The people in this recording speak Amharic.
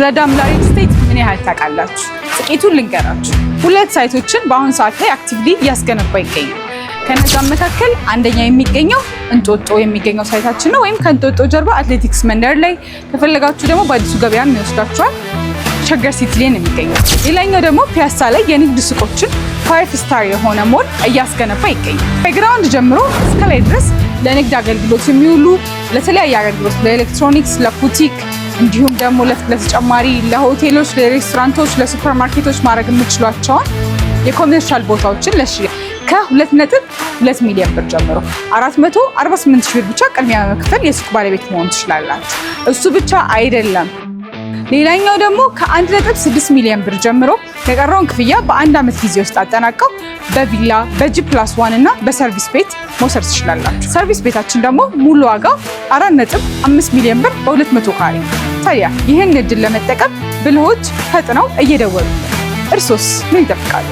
ለዳምላ ሪል ስቴት ምን ያህል ታውቃላችሁ? ጥቂቱን ልንገራችሁ። 2 ሳይቶችን በአሁን ሰዓት ላይ አክቲቭሊ እያስገነባ ይገኛል። ከነዛም መካከል አንደኛ የሚገኘው እንጦጦ የሚገኘው ሳይታችን ነው፣ ወይም ከእንጦጦ ጀርባ አትሌቲክስ መንደር ላይ ከፈለጋችሁ ደግሞ በአዲሱ ገበያ የሚወስዳችኋል ሸገር ሲቲ ላይ ነው የሚገኘው። ሌላኛው ደግሞ ፒያሳ ላይ የንግድ ሱቆችን 5 ስታር የሆነ ሞል እያስገነባ ይገኛል። ከግራውንድ ጀምሮ እስከ ላይ ድረስ ለንግድ አገልግሎት የሚውሉ ለተለያየ አገልግሎት ለኤሌክትሮኒክስ፣ ለቡቲክ እንዲሁም ደግሞ ለተጨማሪ ለሆቴሎች፣ ለሬስቶራንቶች፣ ለሱፐርማርኬቶች ማድረግ የምትችሏቸውን የኮሜርሻል ቦታዎችን ለሽያጭ ከ2.2 ሚሊዮን ብር ጀምሮ 448 ሺህ ብር ብቻ ቅድሚያ በመክፈል የሱቅ ባለቤት መሆን ትችላላችሁ። እሱ ብቻ አይደለም። ሌላኛው ደግሞ ከ1.6 ሚሊዮን ብር ጀምሮ የቀረውን ክፍያ በ1 ዓመት ጊዜ ውስጥ አጠናቀው በቪላ በጂ+1 እና በሰርቪስ ቤት መውሰድ ትችላላችሁ። ሰርቪስ ቤታችን ደግሞ ሙሉ ዋጋው 4.5 ሚሊዮን ብር በ200 ካሬ። ታዲያ ይህን እድል ለመጠቀም ብልሆች ፈጥነው እየደወሉ። እርሶስ ምን ይጠብቃሉ?